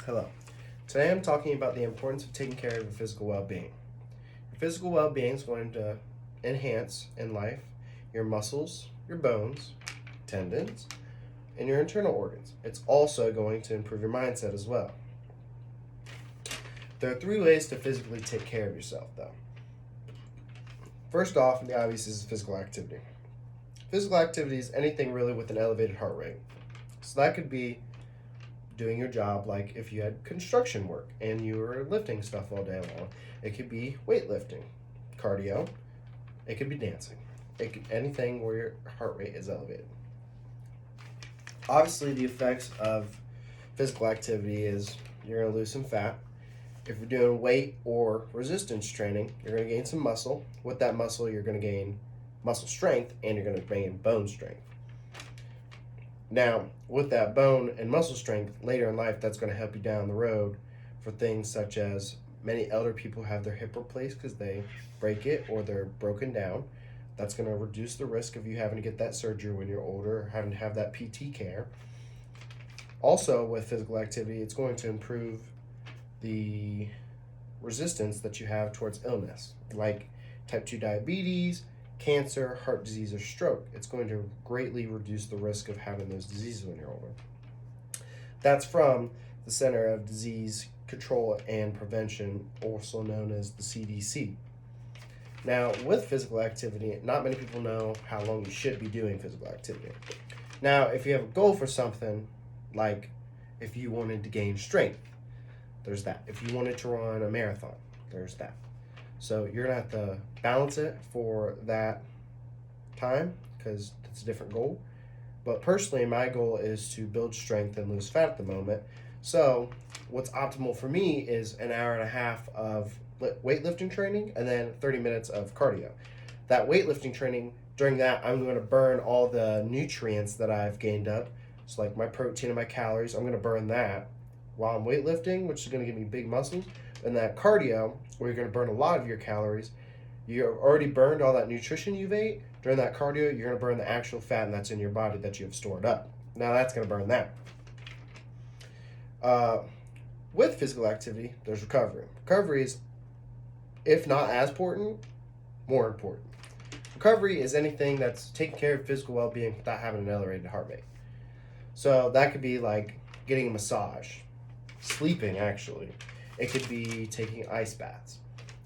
Hello. Today I'm talking about the importance of taking care of your physical well being. Your physical well being is going to enhance in life your muscles, your bones, tendons, and your internal organs. It's also going to improve your mindset as well. There are three ways to physically take care of yourself, though. First off, the obvious is physical activity. Physical activity is anything really with an elevated heart rate. So that could be doing your job like if you had construction work and you were lifting stuff all day long. It could be weightlifting, cardio, it could be dancing. It could anything where your heart rate is elevated. Obviously the effects of physical activity is you're going to lose some fat. If you're doing weight or resistance training, you're going to gain some muscle. With that muscle, you're going to gain muscle strength and you're going to gain bone strength. Now, with that bone and muscle strength later in life, that's going to help you down the road for things such as many elder people have their hip replaced because they break it or they're broken down. That's going to reduce the risk of you having to get that surgery when you're older or having to have that PT care. Also, with physical activity, it's going to improve the resistance that you have towards illness, like type 2 diabetes, cancer, heart disease, or stroke. It's going to greatly reduce the risk of having those diseases when you're older. That's from the Center of Disease Control and Prevention, also known as the CDC. Now, with physical activity, not many people know how long you should be doing physical activity. Now, if you have a goal for something, like if you wanted to gain strength, there's that. If you wanted to run a marathon, there's that. So you're gonna have to balance it for that time because it's a different goal. But personally, my goal is to build strength and lose fat at the moment. So what's optimal for me is an hour and a half of weightlifting training and then 30 minutes of cardio. That weightlifting training, during that, I'm going to burn all the nutrients that I've gained up. So like my protein and my calories, I'm going to burn that while I'm weightlifting, which is going to give me big muscles. And that cardio, where you're going to burn a lot of your calories, you've already burned all that nutrition you've ate. During that cardio, you're going to burn the actual fat that's in your body that you have stored up. Now that's going to burn that. Uh, with physical activity, there's recovery. Recovery is, if not as important, more important. Recovery is anything that's taking care of physical well-being without having an elevated heart rate. So that could be like getting a massage, sleeping actually. It could be taking ice baths.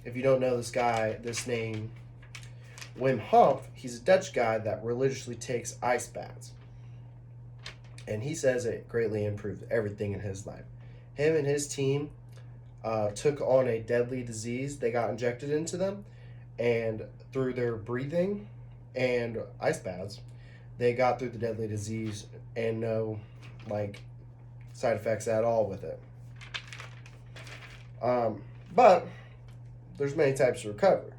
If you don't know this name, Wim Hof, he's a Dutch guy that religiously takes ice baths. And he says it greatly improved everything in his life. Him and his team took on a deadly disease. They got injected into them, and through their breathing and ice baths, they got through the deadly disease and no side effects at all with it. But there's many types of recovery.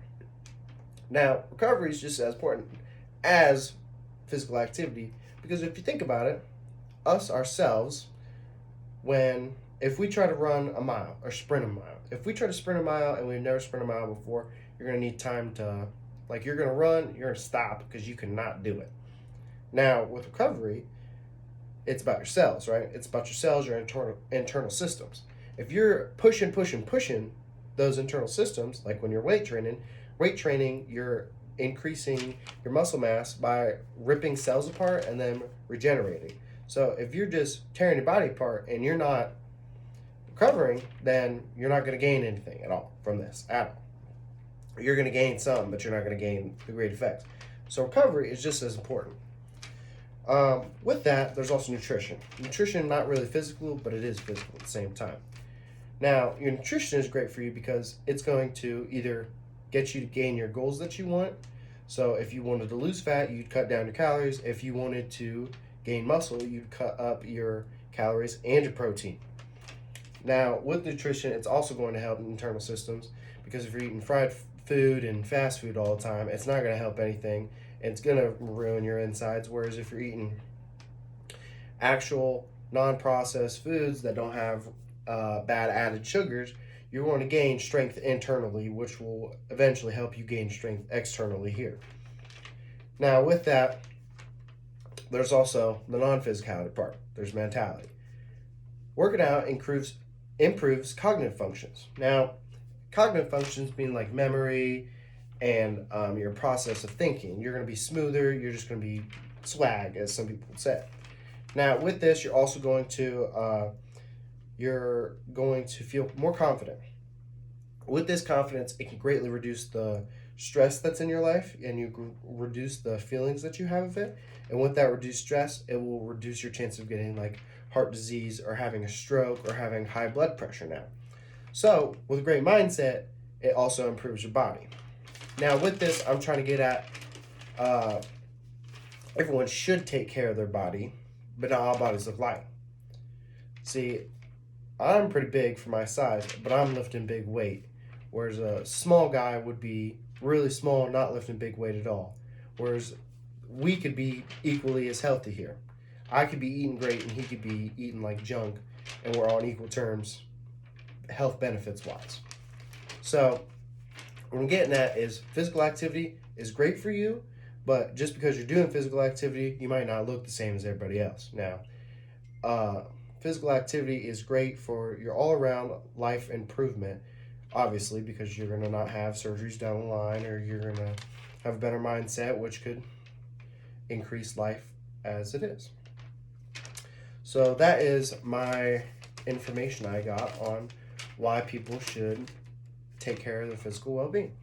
Now, recovery is just as important as physical activity because if you think about it, us ourselves, when if we try to run a mile or sprint a mile, if we try to sprint a mile and we've never sprint a mile before, you're gonna need time to you're gonna run, you're gonna stop because you cannot do it. Now with recovery, it's about your cells, right? It's about your cells, your internal systems. If you're pushing those internal systems, like when you're weight training, you're increasing your muscle mass by ripping cells apart and then regenerating. So if you're just tearing your body apart and you're not recovering, then you're not going to gain anything at all from this at all. You're going to gain some, but you're not going to gain the great effects. So recovery is just as important. With that, there's also nutrition. Nutrition, not really physical, but it is physical at the same time. Now, your nutrition is great for you because it's going to either get you to gain your goals that you want. So if you wanted to lose fat, you'd cut down your calories. If you wanted to gain muscle, you'd cut up your calories and your protein. Now, with nutrition, it's also going to help internal systems because if you're eating fried food and fast food all the time, it's not going to help anything. It's going to ruin your insides. Whereas if you're eating actual non-processed foods that don't have bad added sugars, you're going to gain strength internally, which will eventually help you gain strength externally here. Now, with that, there's also the non-physicality part. There's mentality. Working out improves cognitive functions. Now, cognitive functions being like memory and your process of thinking. You're going to be smoother. You're just going to be swag, as some people would say. Now, with this, you're going to feel more confident. With this confidence, it can greatly reduce the stress that's in your life, and reduce the feelings that you have of it. And with that reduced stress, it will reduce your chance of getting like heart disease or having a stroke or having high blood pressure now. So, with a great mindset, it also improves your body. Now, with this, I'm trying to get at uh, everyone should take care of their body, but not all bodies look alike. See, I'm pretty big for my size, but I'm lifting big weight, whereas a small guy would be really small and not lifting big weight at all. Whereas we could be equally as healthy here. I could be eating great and he could be eating like junk, and we're on equal terms, health benefits wise. So, what I'm getting at is physical activity is great for you, but just because you're doing physical activity, you might not look the same as everybody else. Now, uh, physical activity is great for your all around life improvement, obviously, because you're going to not have surgeries down the line, or you're going to have a better mindset, which could increase life as it is. So, that is my information I got on why people should take care of their physical well being.